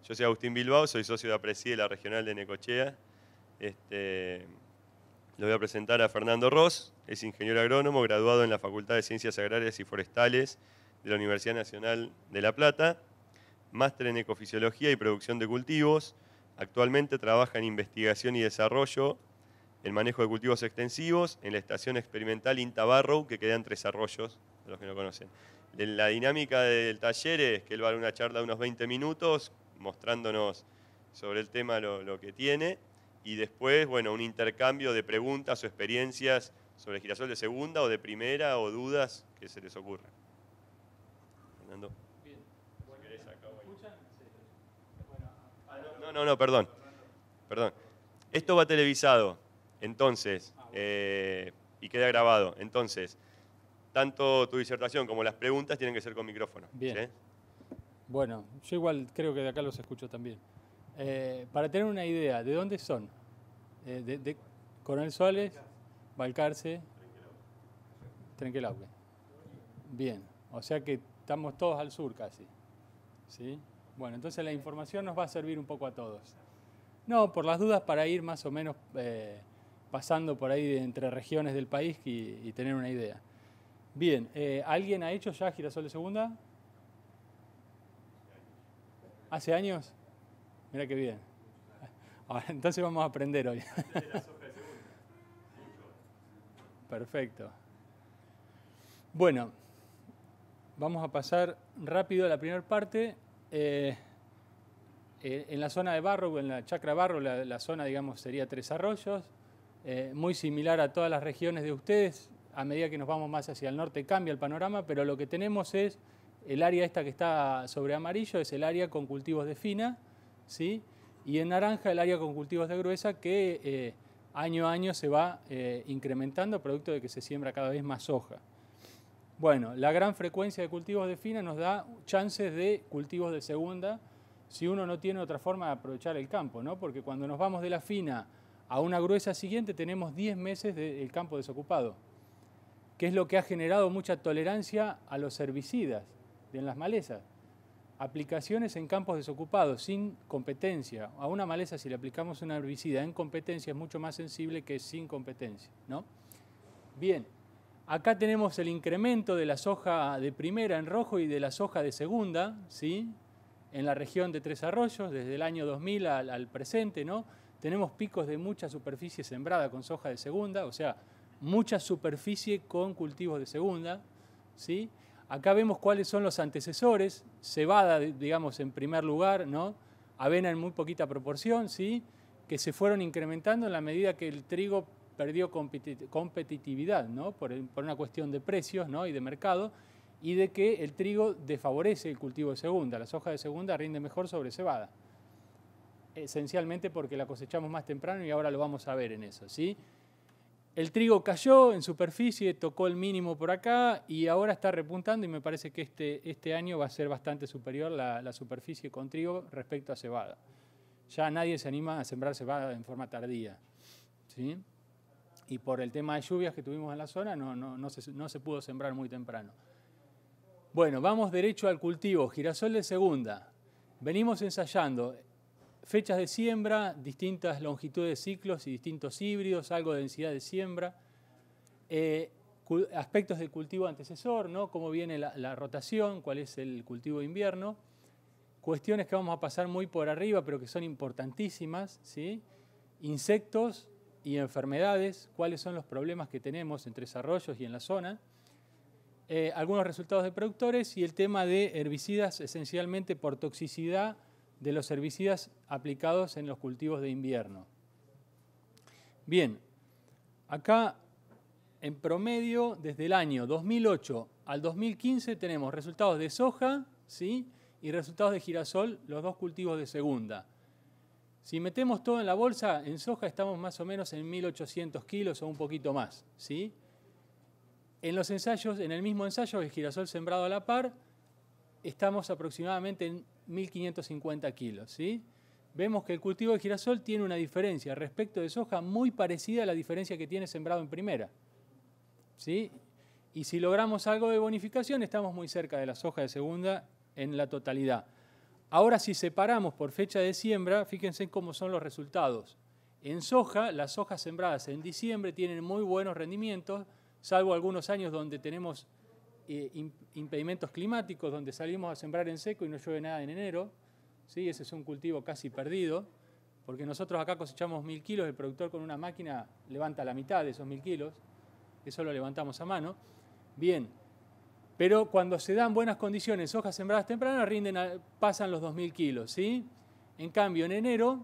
Yo soy Agustín Bilbao, soy socio de APRESIDE de la Regional de Necochea. Lo voy a presentar a Fernando Ros, es ingeniero agrónomo, graduado en la Facultad de Ciencias Agrarias y Forestales de la Universidad Nacional de La Plata, máster en Ecofisiología y Producción de Cultivos. Actualmente trabaja en investigación y desarrollo, en manejo de cultivos extensivos, en la estación experimental INTA Barrow, que queda en Tres Arroyos, a los que no conocen. La dinámica del taller es que él va a dar una charla de unos 20 minutos, mostrándonos sobre el tema lo que tiene, y después, bueno, un intercambio de preguntas o experiencias sobre girasol de segunda o de primera o dudas que se les ocurra. Fernando. Bien. Bueno, si querés acá o ahí. ¿Escuchan? Sí. No, perdón. Esto va televisado, entonces, y queda grabado. Entonces, tanto tu disertación como las preguntas tienen que ser con micrófono. Bien. ¿Sí? Bueno, yo igual creo que de acá los escucho también. Para tener una idea, ¿de dónde son? De Coronel Suárez, Balcarce, Trenquelauquen. Bien, o sea que estamos todos al sur casi. ¿Sí? Bueno, entonces la información nos va a servir un poco a todos. No, por las dudas para ir más o menos pasando por ahí entre regiones del país y tener una idea. Bien, ¿alguien ha hecho ya girasol de segunda? ¿Hace años? Mira qué bien. Ahora, entonces vamos a aprender hoy. Perfecto. Bueno, vamos a pasar rápido a la primera parte. En la zona de Barrow, en la chacra Barrow, la zona, digamos, sería Tres Arroyos, muy similar a todas las regiones de ustedes. A medida que nos vamos más hacia el norte cambia el panorama, pero lo que tenemos es el área esta que está sobre amarillo, es el área con cultivos de fina, ¿sí? Y en naranja el área con cultivos de gruesa que año a año se va incrementando, producto de que se siembra cada vez más soja. Bueno, la gran frecuencia de cultivos de fina nos da chances de cultivos de segunda si uno no tiene otra forma de aprovechar el campo, ¿no? Porque cuando nos vamos de la fina a una gruesa siguiente tenemos 10 meses del campo desocupado, que es lo que ha generado mucha tolerancia a los herbicidas en las malezas. Aplicaciones en campos desocupados, sin competencia. A una maleza, si le aplicamos una herbicida en competencia, es mucho más sensible que sin competencia, ¿no? Bien, acá tenemos el incremento de la soja de primera en rojo y de la soja de segunda, ¿sí? En la región de Tres Arroyos, desde el año 2000 al presente, ¿no? Tenemos picos de mucha superficie sembrada con soja de segunda, o sea, mucha superficie con cultivos de segunda, ¿sí? Acá vemos cuáles son los antecesores, cebada, digamos, en primer lugar, ¿no? Avena en muy poquita proporción, ¿sí? Que se fueron incrementando en la medida que el trigo perdió competitividad, ¿no? Por una cuestión de precios, ¿no? Y de mercado, y de que el trigo desfavorece el cultivo de segunda. La soja de segunda rinde mejor sobre cebada, esencialmente porque la cosechamos más temprano y ahora lo vamos a ver en eso, ¿sí? El trigo cayó en superficie, tocó el mínimo por acá y ahora está repuntando y me parece que este año va a ser bastante superior la superficie con trigo respecto a cebada. Ya nadie se anima a sembrar cebada en forma tardía, ¿sí? Y por el tema de lluvias que tuvimos en la zona no se pudo sembrar muy temprano. Bueno, vamos derecho al cultivo, girasol de segunda. Venimos ensayando fechas de siembra, distintas longitudes de ciclos y distintos híbridos, algo de densidad de siembra, aspectos del cultivo antecesor, ¿no? Cómo viene la rotación, cuál es el cultivo de invierno, cuestiones que vamos a pasar muy por arriba pero que son importantísimas, ¿sí? Insectos y enfermedades, cuáles son los problemas que tenemos en Tres Arroyos y en la zona, algunos resultados de productores y el tema de herbicidas esencialmente por toxicidad de los herbicidas aplicados en los cultivos de invierno. Bien, acá en promedio desde el año 2008 al 2015 tenemos resultados de soja, ¿sí? Y resultados de girasol, los dos cultivos de segunda. Si metemos todo en la bolsa, en soja estamos más o menos en 1.800 kilos o un poquito más, ¿sí? En los ensayos, en el mismo ensayo, el girasol sembrado a la par, estamos aproximadamente en 1.550 kilos, ¿sí? Vemos que el cultivo de girasol tiene una diferencia respecto de soja muy parecida a la diferencia que tiene sembrado en primera, ¿sí? Y si logramos algo de bonificación, estamos muy cerca de la soja de segunda en la totalidad. Ahora si separamos por fecha de siembra, fíjense cómo son los resultados. En soja, las hojas sembradas en diciembre tienen muy buenos rendimientos, salvo algunos años donde tenemos impedimentos climáticos, donde salimos a sembrar en seco y no llueve nada en enero. ¿Sí? Ese es un cultivo casi perdido, porque nosotros acá cosechamos 1000 kilos, el productor con una máquina levanta la mitad de esos 1000 kilos, eso lo levantamos a mano. Bien, pero cuando se dan buenas condiciones, hojas sembradas tempranas pasan los 2000 kilos. ¿Sí? En cambio, en enero,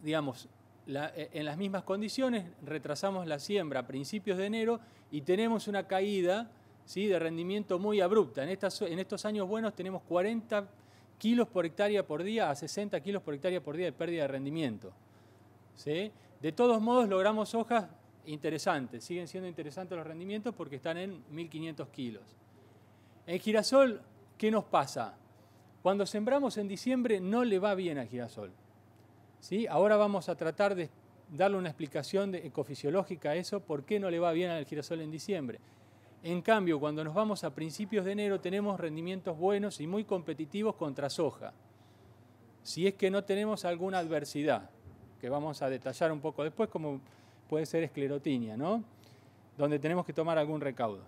digamos, en las mismas condiciones, retrasamos la siembra a principios de enero y tenemos una caída, ¿sí?, de rendimiento muy abrupta. En estos años buenos tenemos 40 kilos por hectárea por día a 60 kilos por hectárea por día de pérdida de rendimiento. ¿Sí? De todos modos logramos hojas interesantes, siguen siendo interesantes los rendimientos porque están en 1500 kilos. En girasol, ¿qué nos pasa? Cuando sembramos en diciembre no le va bien al girasol. ¿Sí? Ahora vamos a tratar de darle una explicación ecofisiológica a eso, por qué no le va bien al girasol en diciembre. En cambio, cuando nos vamos a principios de enero tenemos rendimientos buenos y muy competitivos contra soja. Si es que no tenemos alguna adversidad, que vamos a detallar un poco después, como puede ser esclerotinia, ¿no? Donde tenemos que tomar algún recaudo.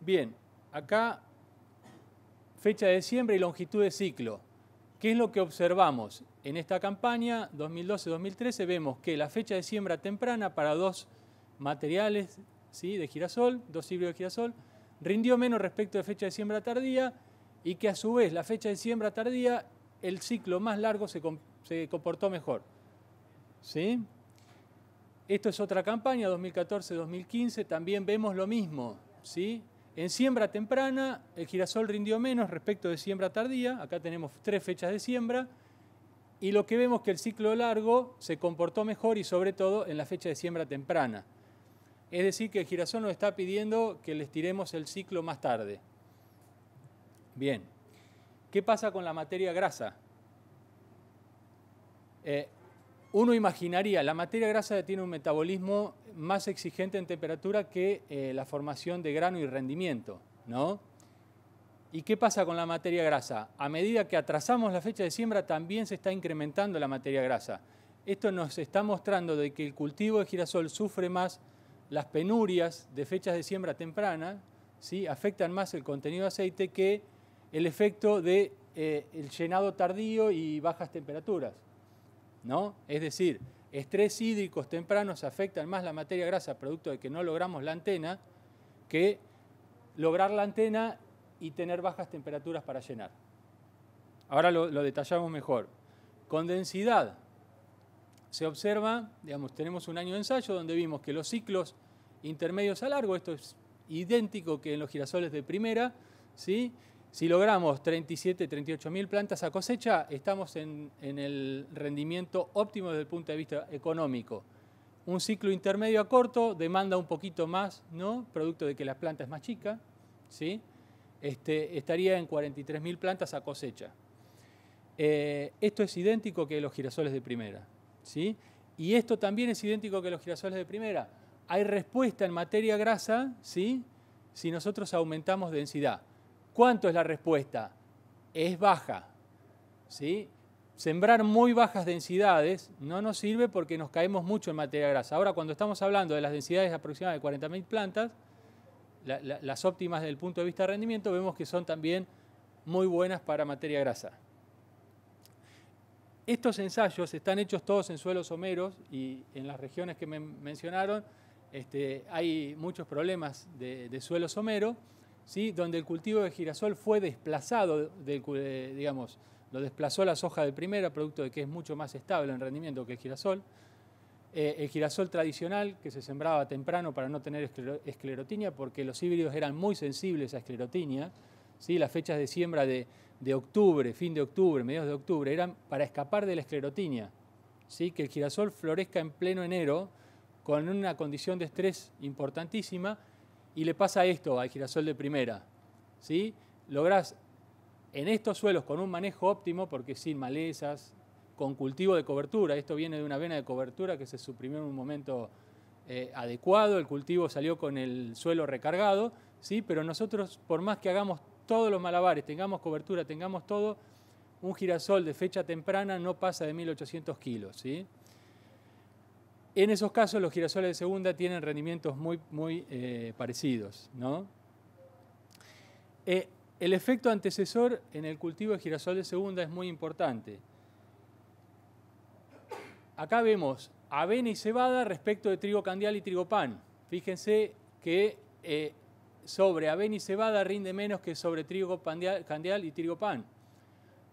Bien, acá fecha de siembra y longitud de ciclo. ¿Qué es lo que observamos? En esta campaña 2012-2013 vemos que la fecha de siembra temprana para dos materiales, ¿sí?, de girasol, dos híbridos de girasol, rindió menos respecto de fecha de siembra tardía y que a su vez la fecha de siembra tardía, el ciclo más largo se comportó mejor. ¿Sí? Esto es otra campaña, 2014-2015, también vemos lo mismo. ¿Sí? En siembra temprana el girasol rindió menos respecto de siembra tardía, acá tenemos 3 fechas de siembra, y lo que vemos es que el ciclo largo se comportó mejor y sobre todo en la fecha de siembra temprana. Es decir, que el girasol nos está pidiendo que le estiremos el ciclo más tarde. Bien, ¿qué pasa con la materia grasa? Uno imaginaría, la materia grasa tiene un metabolismo más exigente en temperatura que la formación de grano y rendimiento, ¿no? ¿Y qué pasa con la materia grasa? A medida que atrasamos la fecha de siembra también se está incrementando la materia grasa. Esto nos está mostrando de que el cultivo de girasol sufre más las penurias de fechas de siembra temprana, ¿sí?, afectan más el contenido de aceite que el efecto del llenado tardío y bajas temperaturas, ¿no? Es decir, estrés hídricos tempranos afectan más la materia grasa producto de que no logramos la antena que lograr la antena y tener bajas temperaturas para llenar. Ahora lo detallamos mejor. Con densidad se observa, digamos, tenemos un año de ensayo donde vimos que los ciclos intermedios a largo, esto es idéntico que en los girasoles de primera, ¿sí? Si logramos 37, 38 mil plantas a cosecha, estamos en el rendimiento óptimo desde el punto de vista económico. Un ciclo intermedio a corto demanda un poquito más, ¿no?, producto de que la planta es más chica, ¿sí? Estaría en 43 mil plantas a cosecha. Esto es idéntico que los girasoles de primera, ¿sí? Y esto también es idéntico que los girasoles de primera. Hay respuesta en materia grasa, ¿sí?, si nosotros aumentamos densidad. ¿Cuánto es la respuesta? Es baja, ¿sí? Sembrar muy bajas densidades no nos sirve porque nos caemos mucho en materia grasa. Ahora, cuando estamos hablando de las densidades aproximadas de 40.000 plantas, las óptimas desde el punto de vista de rendimiento, vemos que son también muy buenas para materia grasa. Estos ensayos están hechos todos en suelos someros y en las regiones que me mencionaron hay muchos problemas de suelo somero, ¿sí?, donde el cultivo de girasol fue desplazado, digamos, lo desplazó la soja de primera, producto de que es mucho más estable en rendimiento que el girasol. El girasol tradicional, que se sembraba temprano para no tener esclerotinia, porque los híbridos eran muy sensibles a esclerotinia, ¿sí? Las fechas de siembra de octubre, fin de octubre, mediados de octubre, eran para escapar de la esclerotinia, ¿sí? Que el girasol florezca en pleno enero con una condición de estrés importantísima, y le pasa esto al girasol de primera, ¿sí? Lográs en estos suelos con un manejo óptimo, porque sin malezas, con cultivo de cobertura, esto viene de una vena de cobertura que se suprimió en un momento adecuado, el cultivo salió con el suelo recargado, ¿sí? Pero nosotros, por más que hagamos todos los malabares, tengamos cobertura, tengamos todo, un girasol de fecha temprana no pasa de 1.800 kilos, ¿sí? En esos casos los girasoles de segunda tienen rendimientos muy parecidos, ¿no? El efecto antecesor en el cultivo de girasol de segunda es muy importante. Acá vemos avena y cebada respecto de trigo candial y trigo pan. Fíjense que sobre avena y cebada rinde menos que sobre trigo candial y trigo pan.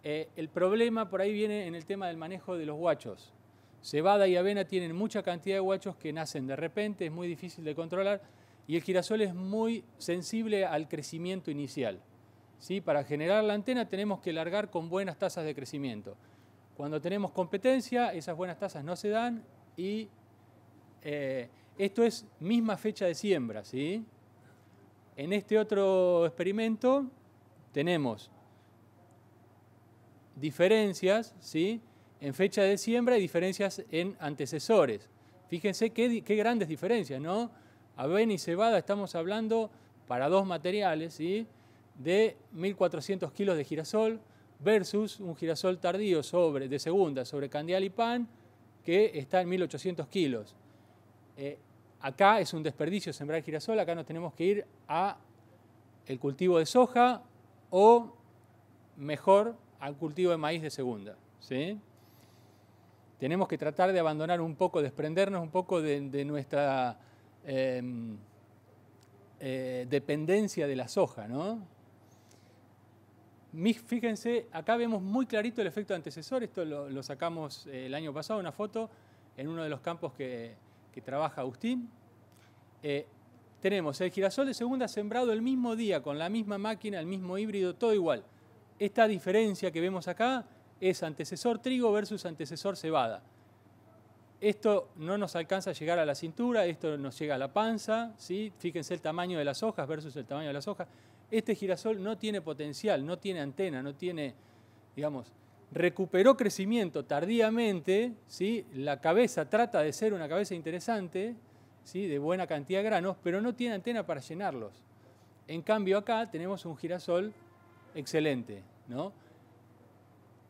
El problema por ahí viene en el tema del manejo de los guachos. Cebada y avena tienen mucha cantidad de guachos que nacen de repente, es muy difícil de controlar, y el girasol es muy sensible al crecimiento inicial, ¿sí? Para generar la antena tenemos que largar con buenas tasas de crecimiento. Cuando tenemos competencia, esas buenas tasas no se dan y esto es misma fecha de siembra, ¿sí? En este otro experimento tenemos diferencias, ¿sí?, en fecha de siembra y diferencias en antecesores. Fíjense qué grandes diferencias, ¿no? Avena y cebada estamos hablando para dos materiales, ¿sí?, de 1.400 kilos de girasol versus un girasol tardío de segunda sobre candial y pan que está en 1.800 kilos. Acá es un desperdicio sembrar girasol, acá nos tenemos que ir a el cultivo de soja o mejor al cultivo de maíz de segunda, ¿sí? Tenemos que tratar de abandonar un poco, desprendernos un poco de nuestra dependencia de la soja, ¿no? Fíjense, acá vemos muy clarito el efecto antecesor. Esto lo sacamos el año pasado, una foto en uno de los campos que trabaja Agustín. Tenemos el girasol de segunda sembrado el mismo día, con la misma máquina, el mismo híbrido, todo igual. Esta diferencia que vemos acá es antecesor trigo versus antecesor cebada. Esto no nos alcanza a llegar a la cintura, esto nos llega a la panza, ¿sí? Fíjense el tamaño de las hojas versus el tamaño de las hojas. Este girasol no tiene potencial, no tiene antena, no tiene, digamos, recuperó crecimiento tardíamente, ¿sí? La cabeza trata de ser una cabeza interesante, ¿sí?, de buena cantidad de granos, pero no tiene antena para llenarlos. En cambio acá tenemos un girasol excelente, ¿no?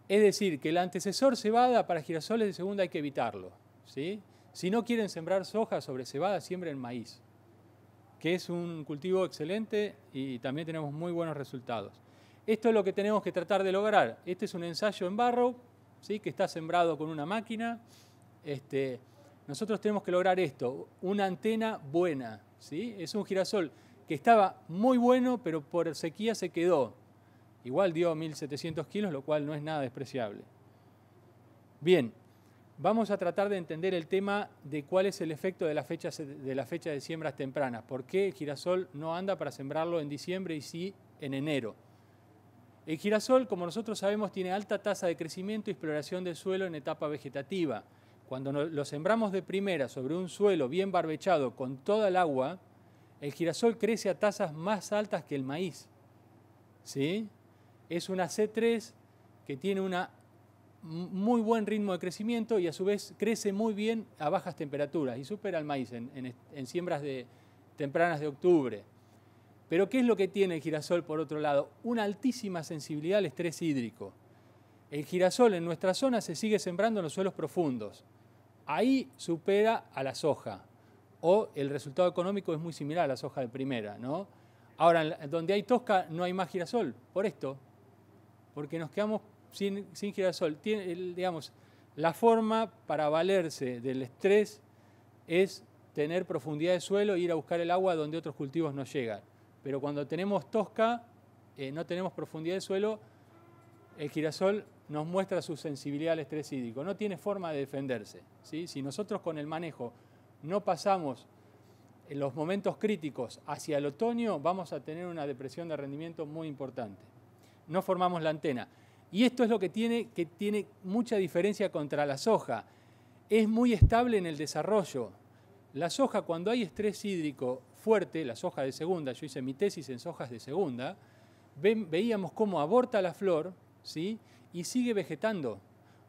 Es decir, que el antecesor cebada para girasoles de segunda hay que evitarlo, ¿sí? Si no quieren sembrar soja sobre cebada, siembren maíz, que es un cultivo excelente y también tenemos muy buenos resultados. Esto es lo que tenemos que tratar de lograr. Este es un ensayo en barro, ¿sí?, que está sembrado con una máquina. Nosotros tenemos que lograr esto, una antena buena, ¿sí? Es un girasol que estaba muy bueno, pero por sequía se quedó. Igual dio 1.700 kilos, lo cual no es nada despreciable. Bien, vamos a tratar de entender el tema de cuál es el efecto de la fecha de siembras tempranas. ¿Por qué el girasol no anda para sembrarlo en diciembre y sí en enero? El girasol, como nosotros sabemos, tiene alta tasa de crecimiento y exploración del suelo en etapa vegetativa. Cuando lo sembramos de primera sobre un suelo bien barbechado con toda el agua, el girasol crece a tasas más altas que el maíz, ¿sí? Es una C3 que tiene un muy buen ritmo de crecimiento y a su vez crece muy bien a bajas temperaturas y supera al maíz en siembras tempranas de octubre. Pero ¿qué es lo que tiene el girasol por otro lado? Una altísima sensibilidad al estrés hídrico. El girasol en nuestra zona se sigue sembrando en los suelos profundos. Ahí supera a la soja, o el resultado económico es muy similar a la soja de primera, ¿no? Ahora, donde hay tosca no hay más girasol, por esto, porque nos quedamos sin girasol. Digamos, la forma para valerse del estrés es tener profundidad de suelo e ir a buscar el agua donde otros cultivos no llegan. Pero cuando tenemos tosca, no tenemos profundidad de suelo, el girasol nos muestra su sensibilidad al estrés hídrico. No tiene forma de defenderse, ¿sí? Si nosotros con el manejo no pasamos en los momentos críticos hacia el otoño, vamos a tener una depresión de rendimiento muy importante. No formamos la antena. Y esto es lo que tiene mucha diferencia contra la soja. Es muy estable en el desarrollo. La soja, cuando hay estrés hídrico fuerte, la soja de segunda, yo hice mi tesis en sojas de segunda, veíamos cómo aborta la flor, ¿sí?, y sigue vegetando.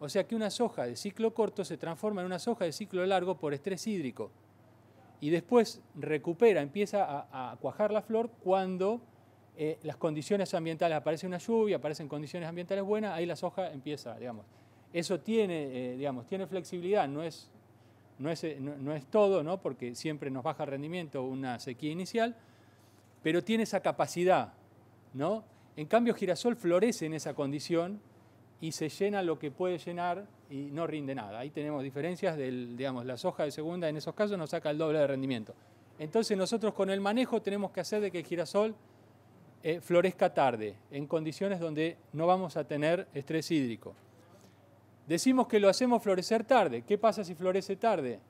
O sea que una soja de ciclo corto se transforma en una soja de ciclo largo por estrés hídrico. Y después recupera, empieza a cuajar la flor cuando las condiciones ambientales, aparece una lluvia, aparecen condiciones ambientales buenas, ahí la soja empieza, digamos. Eso tiene, tiene flexibilidad, no es todo, ¿no? Porque siempre nos baja el rendimiento una sequía inicial, pero tiene esa capacidad, ¿no? En cambio, girasol florece en esa condición y se llena lo que puede llenar y no rinde nada. Ahí tenemos diferencias la soja de segunda en esos casos nos saca el doble de rendimiento. Entonces nosotros con el manejo tenemos que hacer de que el girasol florezca tarde, en condiciones donde no vamos a tener estrés hídrico. Decimos que lo hacemos florecer tarde. ¿Qué pasa si florece tarde?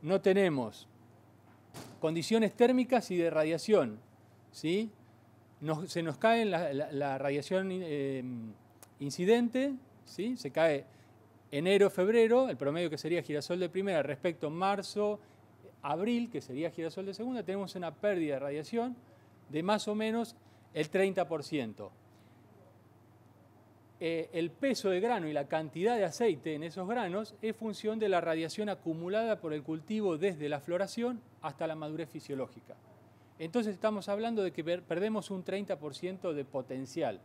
No tenemos condiciones térmicas y de radiación, ¿sí? Se nos cae la radiación incidente, ¿sí? Se cae enero, febrero, el promedio que sería girasol de primera respecto a marzo, abril, que sería girasol de segunda, tenemos una pérdida de radiación de más o menos el 30%. El peso de grano y la cantidad de aceite en esos granos es función de la radiación acumulada por el cultivo desde la floración hasta la madurez fisiológica. Entonces estamos hablando de que perdemos un 30% de potencial.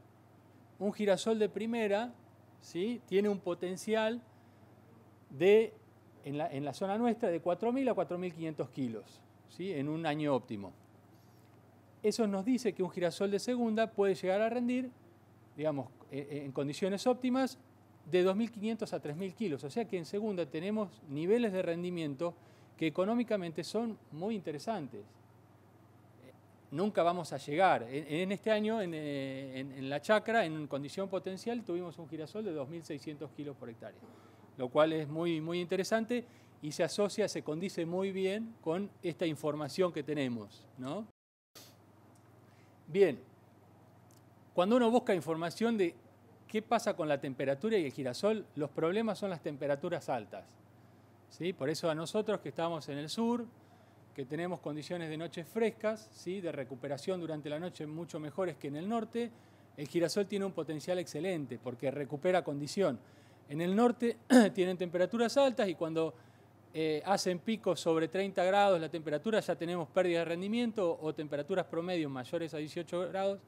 Un girasol de primera, ¿sí?, tiene un potencial en la zona nuestra de 4.000 a 4.500 kilos, ¿sí?, en un año óptimo. Eso nos dice que un girasol de segunda puede llegar a rendir, digamos, en condiciones óptimas, de 2.500 a 3.000 kilos. O sea que en segunda tenemos niveles de rendimiento que económicamente son muy interesantes. Nunca vamos a llegar. En este año, en la chacra, en condición potencial, tuvimos un girasol de 2.600 kilos por hectárea, lo cual es muy, muy interesante y se asocia, se condice muy bien con esta información que tenemos, ¿no? Bien, cuando uno busca información de qué pasa con la temperatura y el girasol, los problemas son las temperaturas altas, ¿sí? Por eso a nosotros que estamos en el sur, que tenemos condiciones de noches frescas, ¿sí?, de recuperación durante la noche mucho mejores que en el norte, el girasol tiene un potencial excelente porque recupera condición. En el norte tienen temperaturas altas y cuando hacen picos sobre 30 grados la temperatura ya tenemos pérdida de rendimiento o temperaturas promedios mayores a 18 grados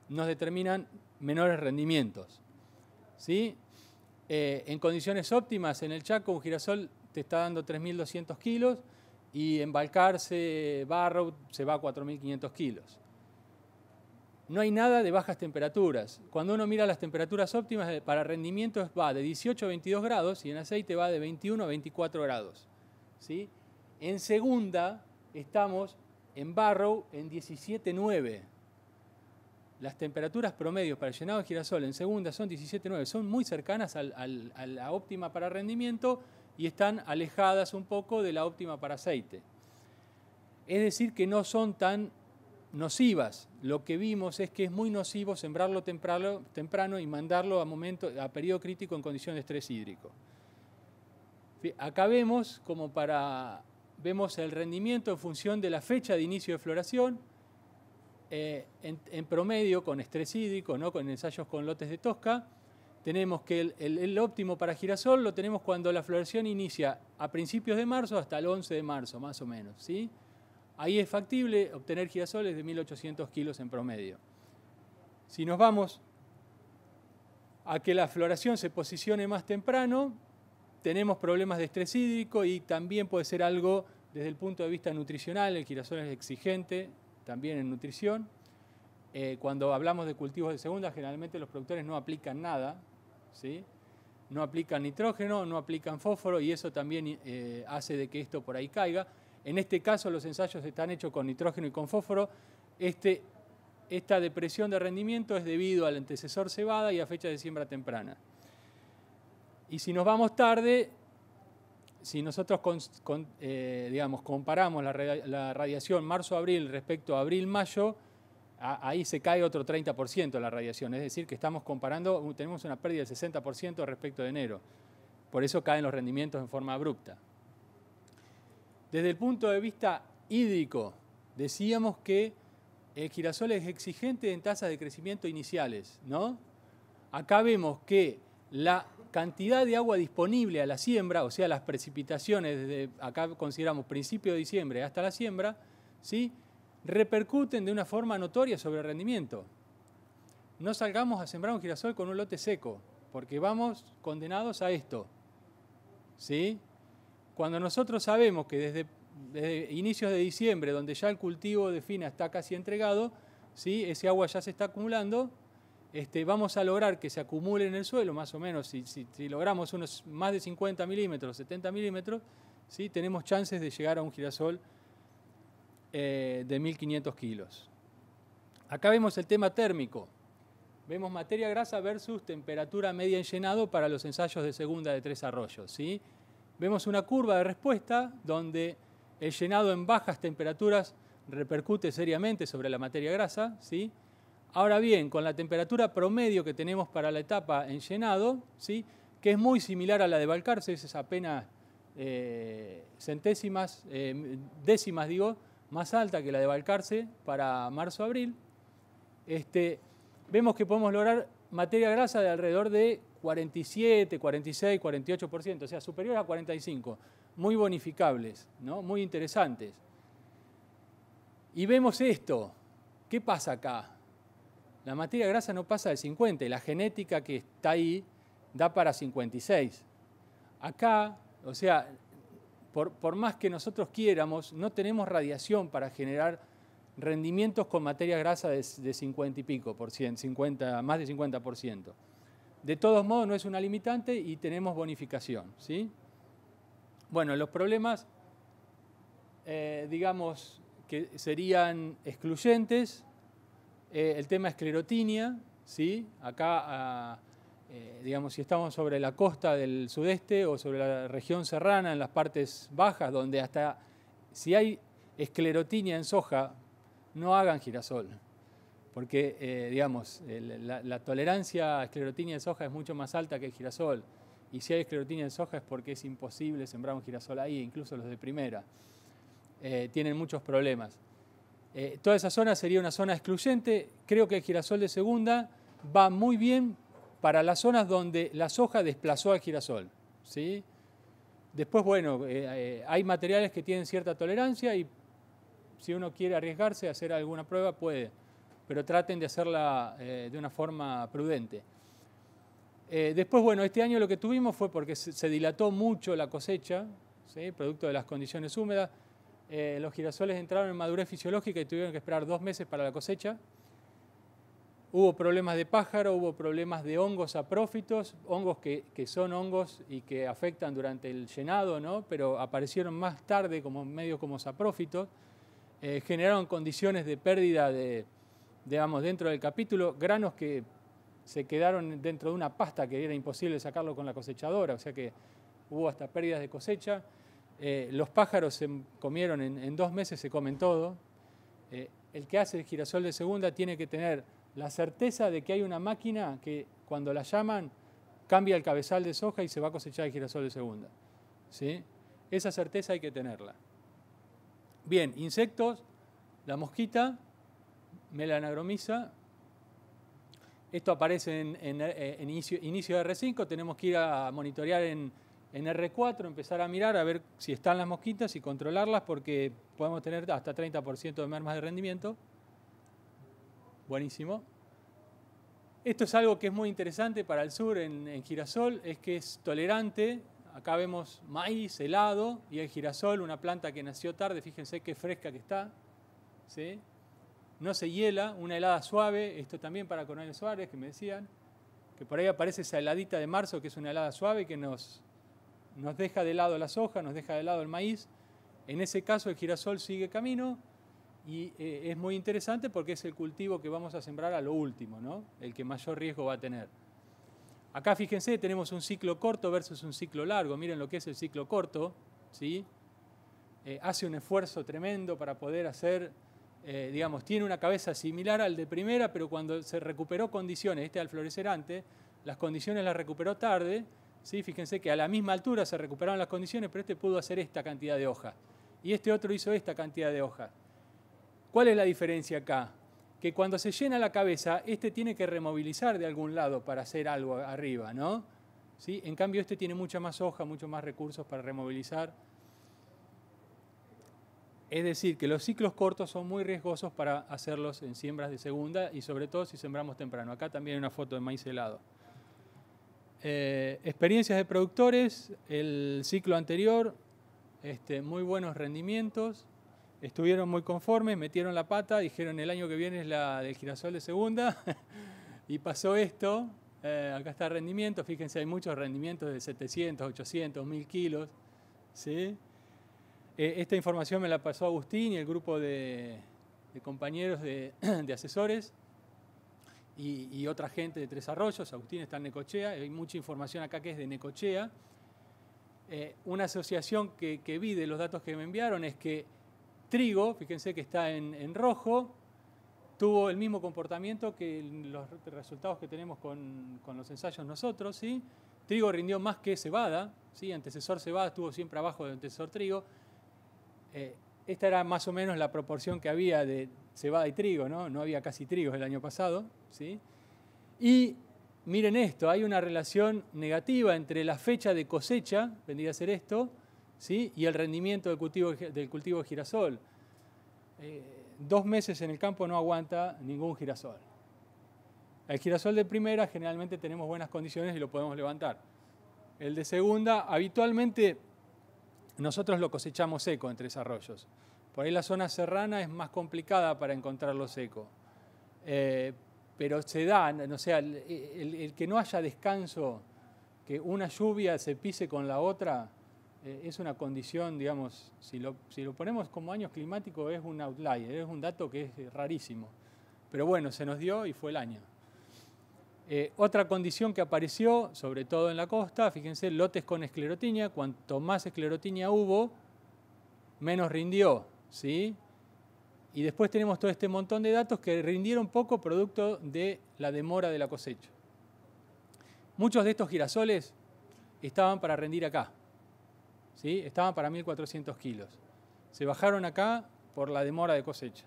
nos determinan menores rendimientos, ¿sí? En condiciones óptimas en el Chaco un girasol te está dando 3.200 kilos y en Balcarce, Barrow se va a 4.500 kilos. No hay nada de bajas temperaturas. Cuando uno mira las temperaturas óptimas para rendimientos va de 18 a 22 grados y en aceite va de 21 a 24 grados, ¿sí? En segunda estamos en Barrow en 17,9. Las temperaturas promedios para el llenado de girasol en segunda son 17,9. Son muy cercanas a la óptima para rendimiento y están alejadas un poco de la óptima para aceite. Es decir, que no son tan nocivas. Lo que vimos es que es muy nocivo sembrarlo temprano y mandarlo a periodo crítico en condiciones de estrés hídrico. Acá vemos vemos el rendimiento en función de la fecha de inicio de floración, en promedio con estrés hídrico, ¿no?, con ensayos con lotes de tosca. Tenemos que el óptimo para girasol lo tenemos cuando la floración inicia a principios de marzo hasta el 11 de marzo, más o menos, ¿sí? Ahí es factible obtener girasoles de 1.800 kilos en promedio. Si nos vamos a que la floración se posicione más temprano, tenemos problemas de estrés hídrico y también puede ser algo desde el punto de vista nutricional. El girasol es exigente también en nutrición. Cuando hablamos de cultivos de segunda, generalmente los productores no aplican nada, ¿sí? No aplican nitrógeno, no aplican fósforo y eso también hace de que esto por ahí caiga. En este caso los ensayos están hechos con nitrógeno y con fósforo. Esta depresión de rendimiento es debido al antecesor cebada y a fecha de siembra temprana. Y si nos vamos tarde, si nosotros comparamos la radiación marzo-abril respecto a abril-mayo, ahí se cae otro 30% la radiación. Es decir, que estamos comparando, tenemos una pérdida del 60% respecto de enero. Por eso caen los rendimientos en forma abrupta. Desde el punto de vista hídrico, decíamos que el girasol es exigente en tasas de crecimiento iniciales, ¿no? Acá vemos que la cantidad de agua disponible a la siembra, o sea, las precipitaciones, desde acá consideramos principio de diciembre hasta la siembra, ¿sí?, repercuten de una forma notoria sobre el rendimiento. No salgamos a sembrar un girasol con un lote seco, porque vamos condenados a esto, ¿sí? Cuando nosotros sabemos que desde inicios de diciembre, donde ya el cultivo de fina está casi entregado, ¿sí? Ese agua ya se está acumulando, vamos a lograr que se acumule en el suelo, más o menos, si logramos unos más de 50 milímetros, 70 milímetros, ¿sí? Tenemos chances de llegar a un girasol de 1500 kilos. Acá vemos el tema térmico. Vemos materia grasa versus temperatura media en llenado para los ensayos de segunda de 3 arroyos, ¿sí? Vemos una curva de respuesta donde el llenado en bajas temperaturas repercute seriamente sobre la materia grasa, ¿sí? Ahora bien, con la temperatura promedio que tenemos para la etapa en llenado, ¿sí? Que es muy similar a la de Balcarce, es apenas décimas, más alta que la de Balcarce para marzo-abril, vemos que podemos lograr materia grasa de alrededor de 47, 46, 48%, o sea, superior a 45%, muy bonificables, ¿no? Muy interesantes. Y vemos esto. ¿Qué pasa acá? La materia grasa no pasa de 50 y la genética que está ahí da para 56. Acá, o sea, por más que nosotros quiéramos, no tenemos radiación para generar rendimientos con materia grasa de 50 y pico por ciento, más de 50%. De todos modos, no es una limitante y tenemos bonificación, ¿sí? Bueno, los problemas, digamos, que serían excluyentes, el tema esclerotinia, ¿sí? Acá, digamos, si estamos sobre la costa del sudeste o sobre la región serrana, en las partes bajas, donde hasta si hay esclerotinia en soja, no hagan girasol, porque, digamos, la tolerancia a esclerotinia en soja es mucho más alta que el girasol, y si hay esclerotinia en soja es porque es imposible sembrar un girasol ahí, incluso los de primera. Tienen muchos problemas. Toda esa zona sería una zona excluyente. Creo que el girasol de segunda va muy bien para las zonas donde la soja desplazó al girasol, ¿sí? Después, bueno, hay materiales que tienen cierta tolerancia y si uno quiere arriesgarse a hacer alguna prueba, puede, pero traten de hacerla de una forma prudente. Después, bueno, este año lo que tuvimos fue porque se dilató mucho la cosecha, ¿sí? Producto de las condiciones húmedas. Los girasoles entraron en madurez fisiológica y tuvieron que esperar 2 meses para la cosecha. Hubo problemas de pájaro, hubo problemas de hongos saprófitos, hongos que son hongos y que afectan durante el llenado, ¿no? Pero aparecieron más tarde medio como saprófitos. Generaron condiciones de pérdida digamos, dentro del capítulo, granos que se quedaron dentro de una pasta que era imposible sacarlo con la cosechadora, o sea que hubo hasta pérdidas de cosecha. Los pájaros se comieron, en 2 meses se comen todo. El que hace el girasol de segunda tiene que tener la certeza de que hay una máquina que cuando la llaman cambia el cabezal de soja y se va a cosechar el girasol de segunda, ¿sí? Esa certeza hay que tenerla. Bien, insectos, la mosquita, Melanagromyza. Esto aparece en inicio de R5, tenemos que ir a monitorear en R4, empezar a mirar a ver si están las mosquitas y controlarlas porque podemos tener hasta 30% de mermas de rendimiento. Buenísimo. Esto es algo que es muy interesante para el sur en girasol, es que es tolerante. Acá vemos maíz, helado, y el girasol, una planta que nació tarde, fíjense qué fresca que está, ¿sí? No se hiela, una helada suave, esto también para Coronel Suárez, que me decían, que por ahí aparece esa heladita de marzo, que es una helada suave que nos deja de lado la soja, nos deja de lado el maíz. En ese caso el girasol sigue camino y es muy interesante porque es el cultivo que vamos a sembrar a lo último, ¿no? El que mayor riesgo va a tener. Acá fíjense, tenemos un ciclo corto versus un ciclo largo. Miren lo que es el ciclo corto, ¿sí? Hace un esfuerzo tremendo para poder hacer, digamos, tiene una cabeza similar al de primera, pero cuando se recuperó condiciones, al florecer antes, las condiciones las recuperó tarde, ¿sí? Fíjense que a la misma altura se recuperaron las condiciones, pero pudo hacer esta cantidad de hojas. Y este otro hizo esta cantidad de hojas. ¿Cuál es la diferencia acá? Que cuando se llena la cabeza, tiene que removilizar de algún lado para hacer algo arriba, ¿no? ¿Sí? En cambio, tiene mucha más hoja, muchos más recursos para removilizar. Es decir, que los ciclos cortos son muy riesgosos para hacerlos en siembras de segunda y sobre todo si sembramos temprano. Acá también hay una foto de maíz helado. Experiencias de productores, el ciclo anterior, muy buenos rendimientos, estuvieron muy conformes, metieron la pata, dijeron el año que viene es la del girasol de segunda y pasó esto. Acá está el rendimiento, fíjense, hay muchos rendimientos de 700, 800, 1000 kilos. ¿Sí? Esta información me la pasó Agustín y el grupo de compañeros de asesores y otra gente de Tres Arroyos. Agustín está en Necochea, hay mucha información acá que es de Necochea. Una asociación que vi de los datos que me enviaron es que trigo, fíjense que está en rojo, tuvo el mismo comportamiento que los resultados que tenemos con los ensayos nosotros. ¿Sí? Trigo rindió más que cebada, ¿sí? Antecesor cebada estuvo siempre abajo del antecesor trigo. Esta era más o menos la proporción que había de cebada y trigo, ¿no? No había casi trigos el año pasado. ¿Sí? Y miren esto, hay una relación negativa entre la fecha de cosecha, vendría a ser esto, ¿sí? Y el rendimiento del cultivo de girasol. 2 meses en el campo no aguanta ningún girasol. El girasol de primera generalmente tenemos buenas condiciones y lo podemos levantar. El de segunda, habitualmente nosotros lo cosechamos seco en Tres Arroyos. Por ahí la zona serrana es más complicada para encontrarlo seco. Pero se da, o sea, el que no haya descanso, que una lluvia se pise con la otra, es una condición, digamos, si lo ponemos como años climáticos es un outlier, es un dato que es rarísimo. Pero bueno, se nos dio y fue el año. Otra condición que apareció, sobre todo en la costa, fíjense, lotes con esclerotinia. Cuanto más esclerotinia hubo, menos rindió, ¿sí? Y después tenemos todo este montón de datos que rindieron poco producto de la demora de la cosecha. Muchos de estos girasoles estaban para rendir acá, ¿sí? Estaban para 1400 kilos. Se bajaron acá por la demora de cosecha,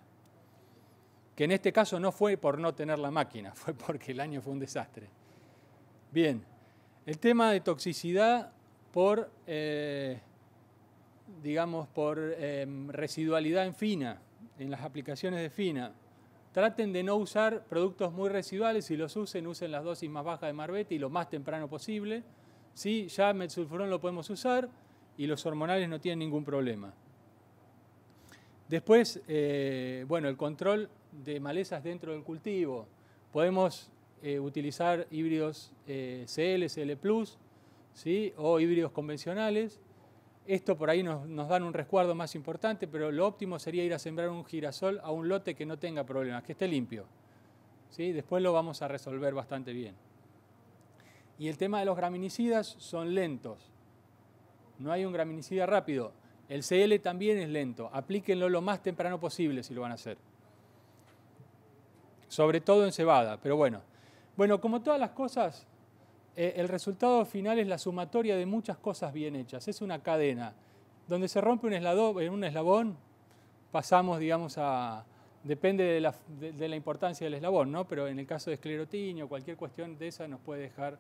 que en este caso no fue por no tener la máquina, fue porque el año fue un desastre. Bien, el tema de toxicidad por, residualidad en fina, en las aplicaciones de fina. Traten de no usar productos muy residuales, si los usen las dosis más bajas de Marbete y lo más temprano posible. ¿Sí? Ya metsulfurón lo podemos usar y los hormonales no tienen ningún problema. Después, el control de malezas dentro del cultivo. Podemos utilizar híbridos CL, CL+, ¿sí? O híbridos convencionales. Esto por ahí nos dan un resguardo más importante, pero lo óptimo sería ir a sembrar un girasol a un lote que no tenga problemas, que esté limpio. ¿Sí? Después lo vamos a resolver bastante bien. Y el tema de los graminicidas son lentos. No hay un graminicida rápido. El CL también es lento. Aplíquenlo lo más temprano posible si lo van a hacer. Sobre todo en cebada, pero bueno. Bueno, como todas las cosas, el resultado final es la sumatoria de muchas cosas bien hechas. Es una cadena. Donde se rompe un eslabón, pasamos, digamos, depende de la importancia del eslabón, ¿no? Pero en el caso de esclerotinia o cualquier cuestión de esa nos puede dejar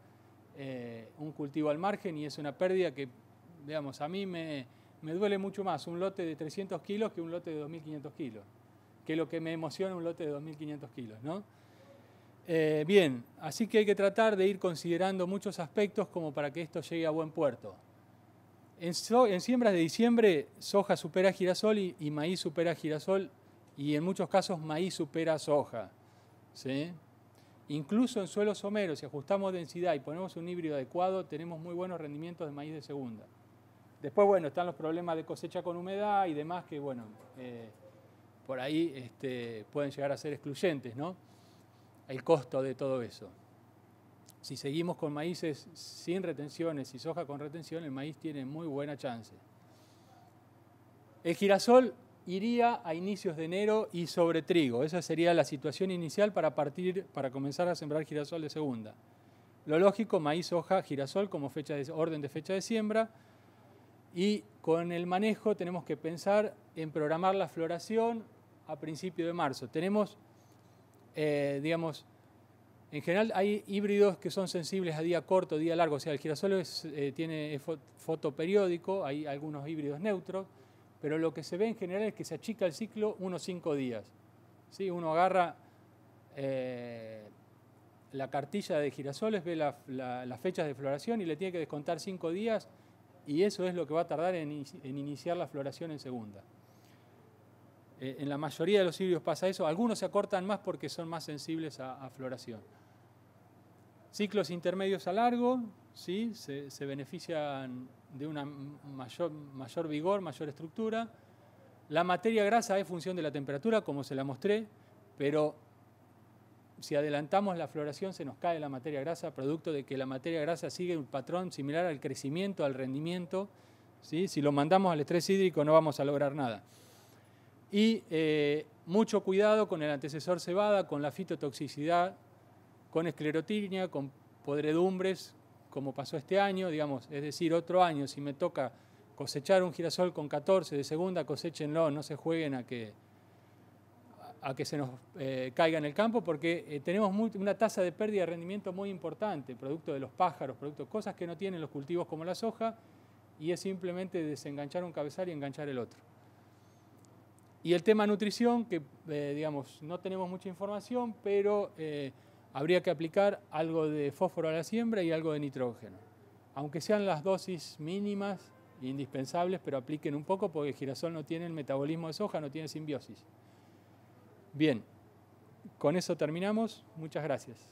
un cultivo al margen y es una pérdida que, digamos, a mí me duele mucho más un lote de 300 kilos que un lote de 2.500 kilos, que lo que me emociona un lote de 2.500 kilos, ¿no? Bien, así que hay que tratar de ir considerando muchos aspectos como para que esto llegue a buen puerto. En siembras de diciembre, soja supera girasol y maíz supera girasol y en muchos casos maíz supera soja, ¿sí? Incluso en suelos someros, si ajustamos densidad y ponemos un híbrido adecuado, tenemos muy buenos rendimientos de maíz de segunda. Después, bueno, están los problemas de cosecha con humedad y demás que, bueno, por ahí pueden llegar a ser excluyentes, ¿no? El costo de todo eso. Si seguimos con maíces sin retenciones y soja con retención, el maíz tiene muy buena chance. El girasol iría a inicios de enero y sobre trigo. Esa sería la situación inicial para comenzar a sembrar girasol de segunda. Lo lógico, maíz, soja, girasol como orden de fecha de siembra. Y con el manejo tenemos que pensar en programar la floración a principios de marzo. Tenemos, en general hay híbridos que son sensibles a día corto, día largo. O sea, el girasol tiene fotoperiódico, hay algunos híbridos neutros. pero lo que se ve en general es que se achica el ciclo unos 5 días. ¿Sí? Uno agarra la cartilla de girasoles, ve las fechas de floración y le tiene que descontar 5 días y eso es lo que va a tardar en iniciar la floración en segunda. En la mayoría de los híbridos pasa eso, algunos se acortan más porque son más sensibles a floración. Ciclos intermedios a largo, ¿sí? se benefician de una mayor vigor, mayor estructura. La materia grasa es función de la temperatura, como se la mostré, pero si adelantamos la floración se nos cae la materia grasa, producto de que la materia grasa sigue un patrón similar al crecimiento, al rendimiento. ¿Sí? Si lo mandamos al estrés hídrico no vamos a lograr nada. Y mucho cuidado con el antecesor cebada, con la fitotoxicidad, con esclerotinia, con podredumbres, como pasó este año, digamos, es decir, otro año, si me toca cosechar un girasol con 14 de segunda, coséchenlo, no se jueguen a que se nos caiga en el campo, porque tenemos una tasa de pérdida de rendimiento muy importante, producto de los pájaros, producto de cosas que no tienen los cultivos como la soja, y es simplemente desenganchar un cabezal y enganchar el otro. Y el tema nutrición, que digamos, no tenemos mucha información, pero habría que aplicar algo de fósforo a la siembra y algo de nitrógeno. Aunque sean las dosis mínimas, indispensables, pero apliquen un poco porque el girasol no tiene el metabolismo de soja, no tiene simbiosis. Bien, con eso terminamos. Muchas gracias.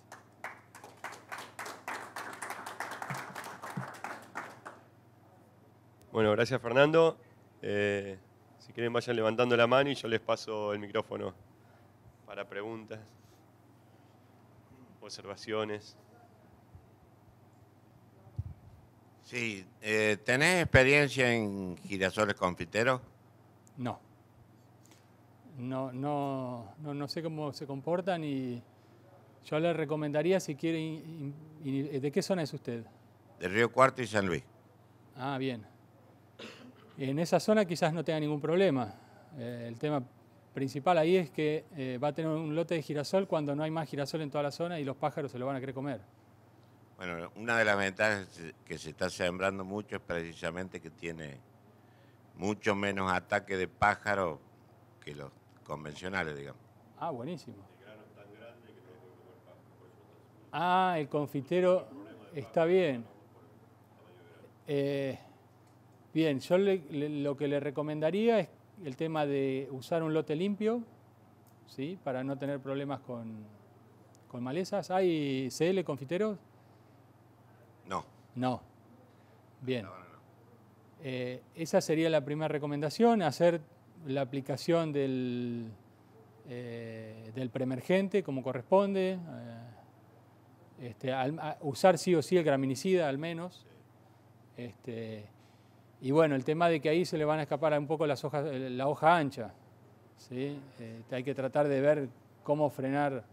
Bueno, gracias Fernando. Si quieren vayan levantando la mano y yo les paso el micrófono para preguntas, observaciones. Sí, ¿tenés experiencia en girasoles confiteros? No. No sé cómo se comportan y yo les recomendaría si quieren... ¿De qué zona es usted? De Río Cuarto y San Luis. Ah, bien. En esa zona quizás no tenga ningún problema. El tema principal ahí es que va a tener un lote de girasol cuando no hay más girasol en toda la zona y los pájaros se lo van a querer comer. Bueno, una de las ventajas que se está sembrando mucho es precisamente que tiene mucho menos ataque de pájaros que los convencionales, digamos. Ah, buenísimo. Ah, el confitero está bien. Bien, yo lo que le recomendaría es el tema de usar un lote limpio, ¿sí? Para no tener problemas con malezas. ¿Hay CL confiteros? No. No. Bien. Esa sería la primera recomendación, hacer la aplicación del preemergente como corresponde, usar sí o sí el graminicida al menos. Y bueno, el tema de que ahí se le van a escapar un poco las hojas, la hoja ancha, ¿sí? Hay que tratar de ver cómo frenar.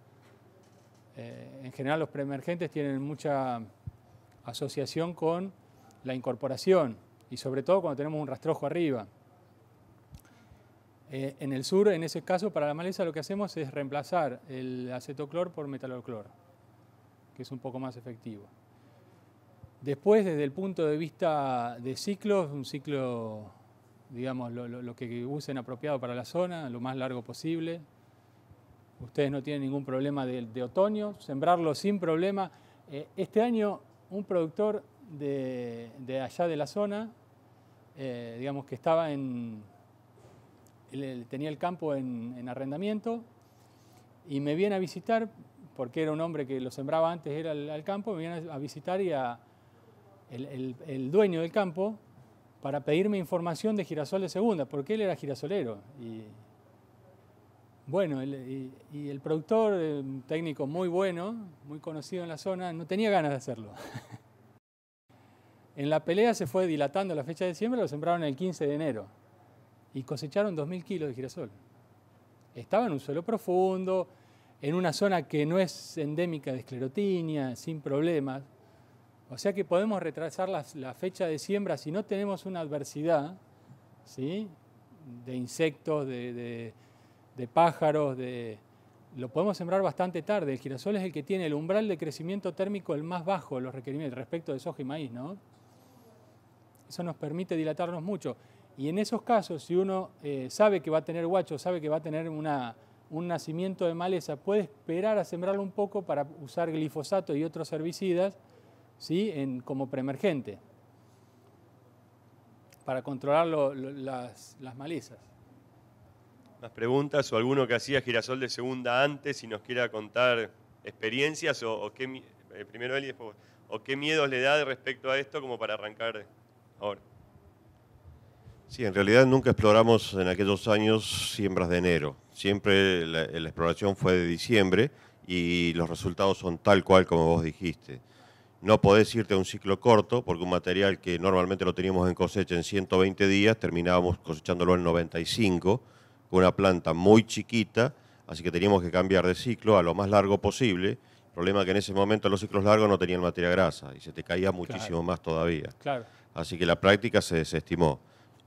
En general los preemergentes tienen mucha asociación con la incorporación y sobre todo cuando tenemos un rastrojo arriba. En el sur, en ese caso, para la maleza lo que hacemos es reemplazar el acetoclor por metaloclor, que es un poco más efectivo. Después, desde el punto de vista de ciclos, un ciclo, digamos, lo que usen apropiado para la zona, lo más largo posible. Ustedes no tienen ningún problema de otoño, sembrarlo sin problema. Este año, un productor de allá de la zona, digamos que estaba tenía el campo en arrendamiento y me viene a visitar, porque era un hombre que lo sembraba antes, era al campo, me viene a visitar y el dueño del campo para pedirme información de girasol de segunda, porque él era girasolero. Y bueno, y el productor, un técnico muy bueno, muy conocido en la zona, no tenía ganas de hacerlo. En la pelea se fue dilatando la fecha de siembra, lo sembraron el 15 de enero y cosecharon 2.000 kilos de girasol. Estaba en un suelo profundo, en una zona que no es endémica de esclerotinia, sin problemas. O sea que podemos retrasar la fecha de siembra si no tenemos una adversidad, ¿sí? De insectos, de pájaros, lo podemos sembrar bastante tarde. El girasol es el que tiene el umbral de crecimiento térmico el más bajo de los requerimientos respecto de soja y maíz, ¿no? Eso nos permite dilatarnos mucho. Y en esos casos, si uno sabe que va a tener guacho, sabe que va a tener un nacimiento de maleza, puede esperar a sembrarlo un poco para usar glifosato y otros herbicidas, ¿sí? Como preemergente, para controlar las malezas. ¿Más preguntas o alguno que hacía girasol de segunda antes y nos quiera contar experiencias o qué, primero él y después, o qué miedos le da respecto a esto como para arrancar ahora? Sí, en realidad nunca exploramos en aquellos años siembras de enero. Siempre la exploración fue de diciembre y los resultados son tal cual como vos dijiste. No podés irte a un ciclo corto porque un material que normalmente lo teníamos en cosecha en 120 días, terminábamos cosechándolo en 95, con una planta muy chiquita, así que teníamos que cambiar de ciclo a lo más largo posible. El problema es que en ese momento los ciclos largos no tenían materia grasa y se te caía muchísimo más todavía. Claro. Así que la práctica se desestimó.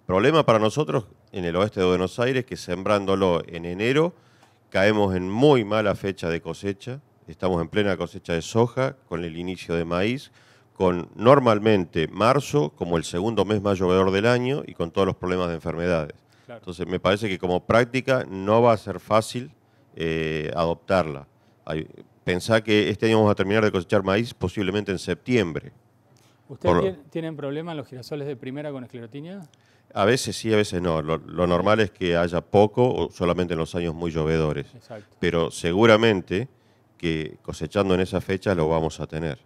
Problema para nosotros en el oeste de Buenos Aires que sembrándolo en enero caemos en muy mala fecha de cosecha. Estamos en plena cosecha de soja con el inicio de maíz, con normalmente marzo como el segundo mes más llovedor del año y con todos los problemas de enfermedades. Claro. Entonces me parece que como práctica no va a ser fácil adoptarla. Pensá que este año vamos a terminar de cosechar maíz posiblemente en septiembre. ¿Ustedes tienen problemas los girasoles de primera con esclerotinia? A veces sí, a veces no. Lo normal es que haya poco o solamente en los años muy llovedores. Exacto. Pero seguramente que cosechando en esa fecha lo vamos a tener.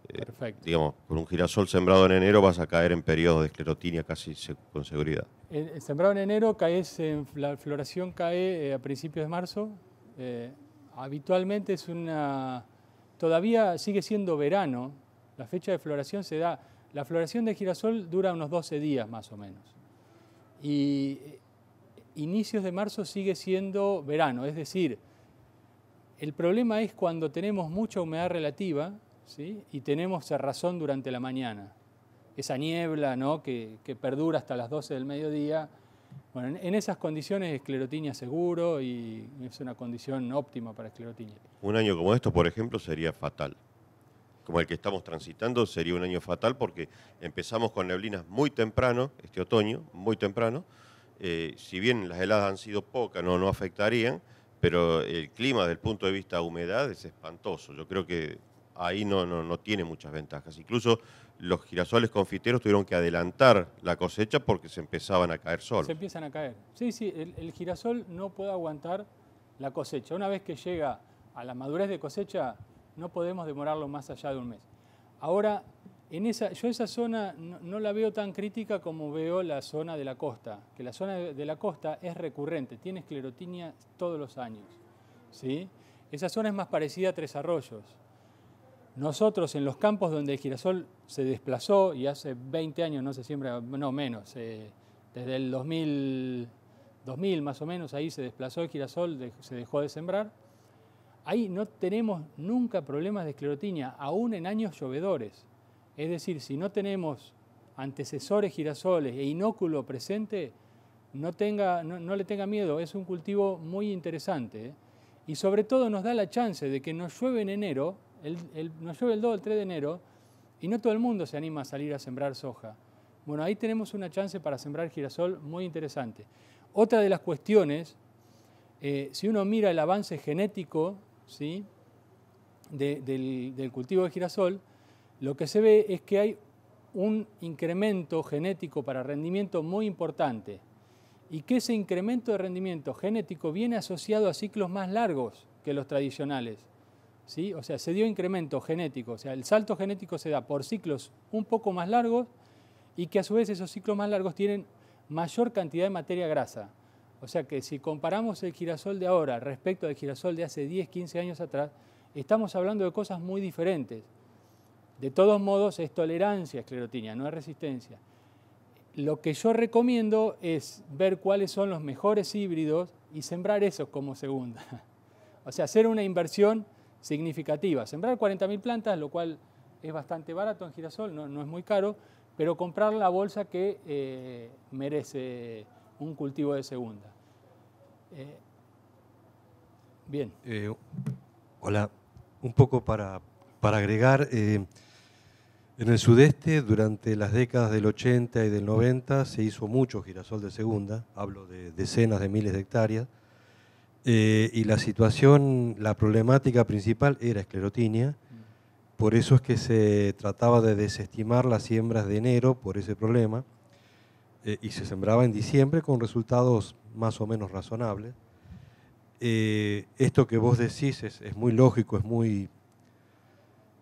Perfecto. Digamos, con un girasol sembrado en enero vas a caer en periodos de esclerotinia casi con seguridad. Sembrado en enero, la floración cae a principios de marzo. Habitualmente todavía sigue siendo verano. La fecha de floración se da. La floración de girasol dura unos 12 días más o menos. Y inicios de marzo sigue siendo verano, es decir, el problema es cuando tenemos mucha humedad relativa, ¿sí? Y tenemos cerrazón durante la mañana. Esa niebla, ¿no? que perdura hasta las 12 del mediodía. Bueno, en esas condiciones esclerotinia seguro y es una condición óptima para esclerotinia. Un año como esto, por ejemplo, sería fatal. Como el que estamos transitando, sería un año fatal porque empezamos con neblinas muy temprano, este otoño, muy temprano. Si bien las heladas han sido pocas, no afectarían, pero el clima desde el punto de vista de humedad es espantoso. Yo creo que ahí no tiene muchas ventajas. Incluso los girasoles confiteros tuvieron que adelantar la cosecha porque se empezaban a caer solos. Se empiezan a caer. Sí, el girasol no puede aguantar la cosecha. Una vez que llega a la madurez de cosecha, no podemos demorarlo más allá de un mes. Ahora, yo esa zona no la veo tan crítica como veo la zona de la costa, que la zona de la costa es recurrente, tiene esclerotinia todos los años, ¿sí? Esa zona es más parecida a Tres Arroyos. Nosotros en los campos donde el girasol se desplazó, y hace 20 años no se siembra, no menos, desde el 2000 más o menos, ahí se desplazó el girasol, se dejó de sembrar. Ahí no tenemos nunca problemas de esclerotinia, aún en años llovedores. Es decir, si no tenemos antecesores girasoles e inóculo presente, no le tenga miedo, es un cultivo muy interesante. Y sobre todo nos da la chance de que nos llueve en enero, nos llueve el 2 o el 3 de enero, y no todo el mundo se anima a salir a sembrar soja. Bueno, ahí tenemos una chance para sembrar girasol muy interesante. Otra de las cuestiones, si uno mira el avance genético, ¿sí? del cultivo de girasol, lo que se ve es que hay un incremento genético para rendimiento muy importante y que ese incremento de rendimiento genético viene asociado a ciclos más largos que los tradicionales, ¿sí? O sea, se dio incremento genético, o sea, el salto genético se da por ciclos un poco más largos y que a su vez esos ciclos más largos tienen mayor cantidad de materia grasa. O sea que si comparamos el girasol de ahora respecto al girasol de hace 10, 15 años atrás, estamos hablando de cosas muy diferentes. De todos modos, es tolerancia a esclerotinia, no es resistencia. Lo que yo recomiendo es ver cuáles son los mejores híbridos y sembrar esos como segunda. O sea, hacer una inversión significativa. Sembrar 40.000 plantas, lo cual es bastante barato en girasol, no es muy caro, pero comprar la bolsa que merece un cultivo de segunda. Bien. Hola, un poco para agregar, En el sudeste, durante las décadas del 80 y del 90, se hizo mucho girasol de segunda, hablo de decenas de miles de hectáreas, y la situación, la problemática principal era esclerotinia. Por eso es que se trataba de desestimar las siembras de enero por ese problema, y se sembraba en diciembre con resultados más o menos razonables. Esto que vos decís es muy lógico,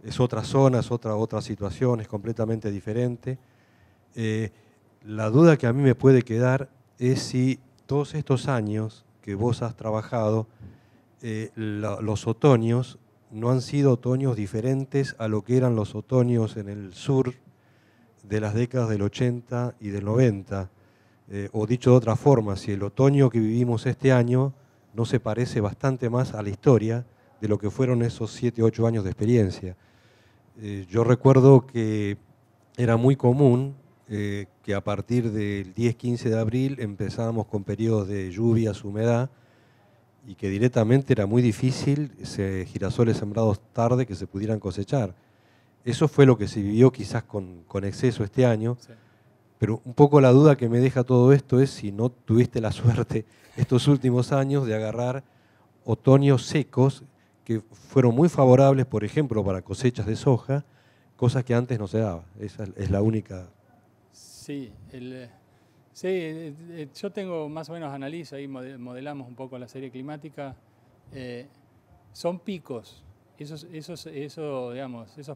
es otra zona, es otra situación, es completamente diferente. La duda que a mí me puede quedar es si todos estos años que vos has trabajado, los otoños no han sido otoños diferentes a lo que eran los otoños en el sur de las décadas del 80 y del 90. O dicho de otra forma, si el otoño que vivimos este año no se parece bastante más a la historia de lo que fueron esos 7 o 8 años de experiencia. Yo recuerdo que era muy común que a partir del 10-15 de abril empezábamos con periodos de lluvias, humedad, y que directamente era muy difícil girasoles sembrados tarde que se pudieran cosechar. Eso fue lo que se vivió quizás con exceso este año, sí. Pero un poco la duda que me deja todo esto es si no tuviste la suerte estos últimos años de agarrar otoños secos que fueron muy favorables, por ejemplo, para cosechas de soja, cosas que antes no se daba. Esa es la única. Sí, yo tengo más o menos analizo, ahí modelamos un poco la serie climática. Son picos, esos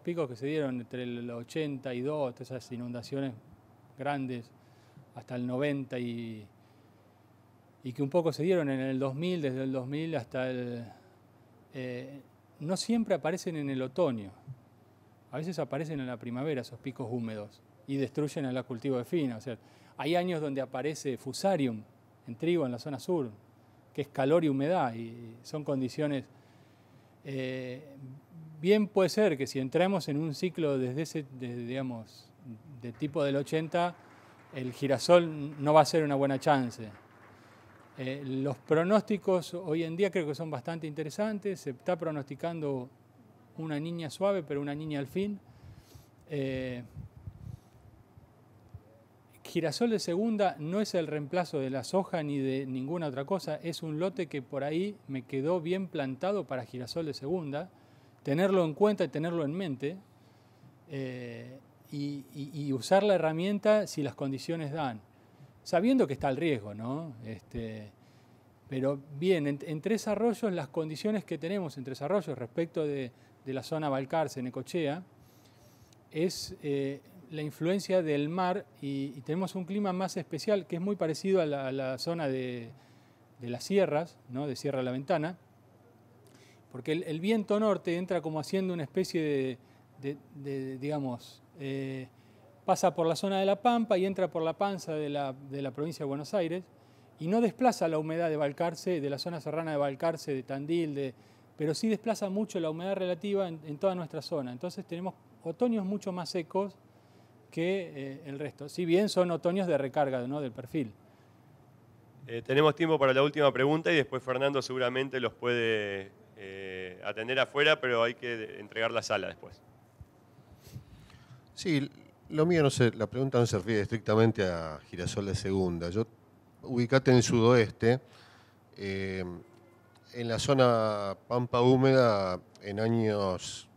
picos que se dieron entre el 82, esas inundaciones grandes, hasta el 90 y que un poco se dieron en el 2000, desde el 2000 hasta el... no siempre aparecen en el otoño, a veces aparecen en la primavera esos picos húmedos y destruyen el cultivo de fina. O sea, hay años donde aparece fusarium en trigo en la zona sur, que es calor y humedad, y son condiciones... bien puede ser que si entramos en un ciclo de tipo del 80, el girasol no va a ser una buena chance. Los pronósticos hoy en día creo que son bastante interesantes. Se está pronosticando una niña suave, pero una niña al fin. Girasol de segunda no es el reemplazo de la soja ni de ninguna otra cosa. Es un lote que por ahí me quedó bien plantado para girasol de segunda. Tenerlo en cuenta y tenerlo en mente. Y usar la herramienta si las condiciones dan. Sabiendo que está el riesgo, ¿no? Pero bien, en Tres Arroyos, las condiciones que tenemos en Tres Arroyos respecto de la zona Balcarce, Necochea, es la influencia del mar y tenemos un clima más especial que es muy parecido a la zona de las sierras, ¿no? De Sierra de la Ventana, porque el viento norte entra como haciendo una especie digamos, pasa por la zona de La Pampa y entra por la panza de la provincia de Buenos Aires y no desplaza la humedad de Balcarce, de la zona serrana de Balcarce, de Tandil, pero sí desplaza mucho la humedad relativa en toda nuestra zona. Entonces tenemos otoños mucho más secos que el resto, si bien son otoños de recarga, ¿no? Del perfil. Tenemos tiempo para la última pregunta y después Fernando seguramente los puede atender afuera, pero hay que entregar la sala después. Sí, lo mío no sé, la pregunta no se refiere estrictamente a girasol de segunda. Yo ubicate en el sudoeste, en la zona pampa húmeda, en años,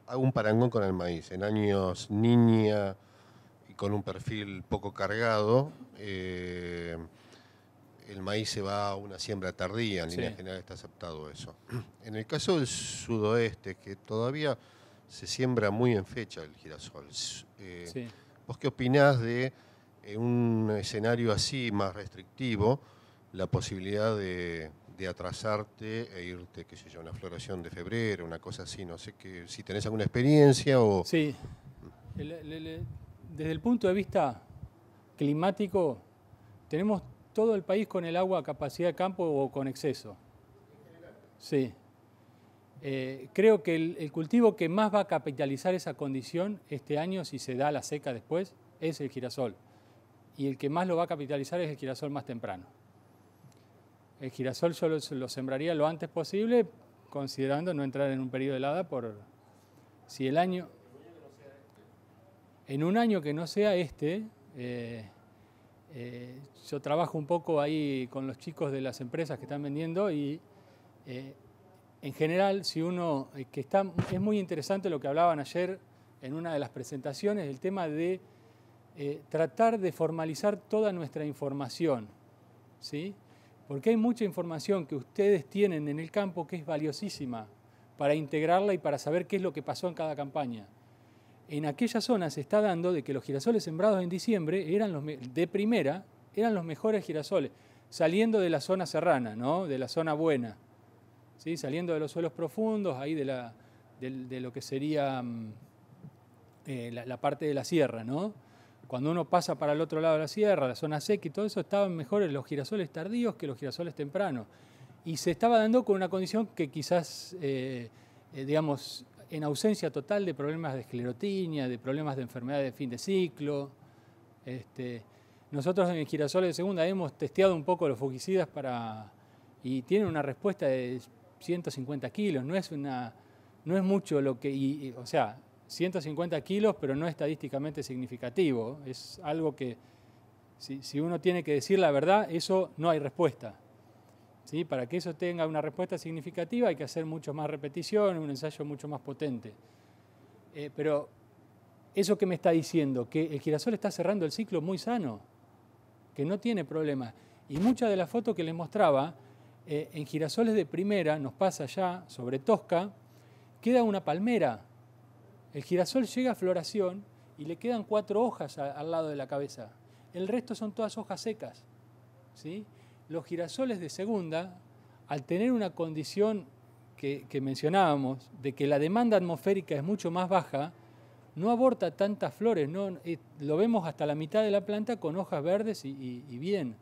hago un parangón con el maíz, en años niña y con un perfil poco cargado, el maíz se va a una siembra tardía, en línea general está aceptado eso. En el caso del sudoeste, que todavía se siembra muy en fecha el girasol, ¿vos qué opinás de un escenario así más restrictivo, la posibilidad de atrasarte e irte, qué sé yo, una floración de febrero, una cosa así? No sé si tenés alguna experiencia o... Sí, desde el punto de vista climático, tenemos todo el país con el agua a capacidad de campo o con exceso. Sí. Creo que el cultivo que más va a capitalizar esa condición este año, si se da la seca después, es el girasol. Y el que más lo va a capitalizar es el girasol más temprano. El girasol yo lo sembraría lo antes posible, considerando no entrar en un periodo de helada por si el año... En un año que no sea yo trabajo un poco ahí con los chicos de las empresas que están vendiendo y en general, si uno, es muy interesante lo que hablaban ayer en una de las presentaciones, el tema de tratar de formalizar toda nuestra información, ¿sí? Porque hay mucha información que ustedes tienen en el campo que es valiosísima para integrarla y para saber qué es lo que pasó en cada campaña. En aquella zona se está dando de que los girasoles sembrados en diciembre de primera eran los mejores girasoles, saliendo de la zona serrana, ¿no? De la zona buena, ¿sí? Saliendo de los suelos profundos, ahí de lo que sería la parte de la sierra, ¿no? Cuando uno pasa para el otro lado de la sierra, la zona seca y todo eso, estaban mejores los girasoles tardíos que los girasoles tempranos. Y se estaba dando con una condición que quizás, digamos, en ausencia total de problemas de esclerotinia, de problemas de enfermedad de fin de ciclo. Nosotros en girasoles de segunda hemos testeado un poco los fungicidas y tienen una respuesta de 150 kilos, no es mucho lo que, o sea, 150 kilos, pero no estadísticamente significativo. Es algo que, si uno tiene que decir la verdad, eso no hay respuesta. ¿Sí? Para que eso tenga una respuesta significativa hay que hacer mucho más repeticiones, un ensayo mucho más potente. Pero eso que me está diciendo, que el girasol está cerrando el ciclo muy sano, que no tiene problemas. Y muchas de las fotos que les mostraba, en girasoles de primera, nos pasa ya sobre Tosca, queda una palmera. El girasol llega a floración y le quedan 4 hojas al lado de la cabeza. El resto son todas hojas secas, ¿sí? Los girasoles de segunda, al tener una condición que mencionábamos, de que la demanda atmosférica es mucho más baja, no aborta tantas flores, lo vemos hasta la mitad de la planta con hojas verdes y bien.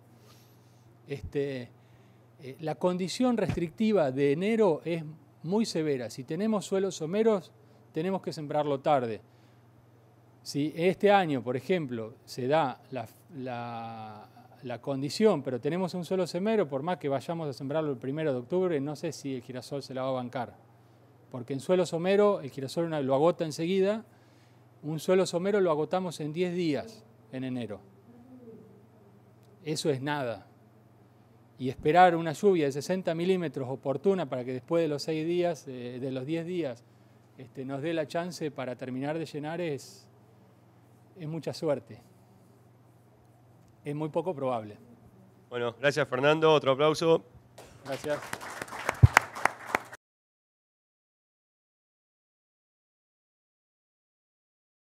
La condición restrictiva de enero es muy severa. Si tenemos suelos someros, tenemos que sembrarlo tarde. Si este año, por ejemplo, se da la condición, pero tenemos un suelo somero, por más que vayamos a sembrarlo el 1 de octubre, no sé si el girasol se la va a bancar. Porque en suelo somero el girasol lo agota enseguida. Un suelo somero lo agotamos en 10 días en enero. Eso es nada. Y esperar una lluvia de 60 milímetros oportuna para que después de los 6 días, de los 10 días, nos dé la chance para terminar de llenar es mucha suerte. Es muy poco probable. Bueno, gracias Fernando, otro aplauso. Gracias.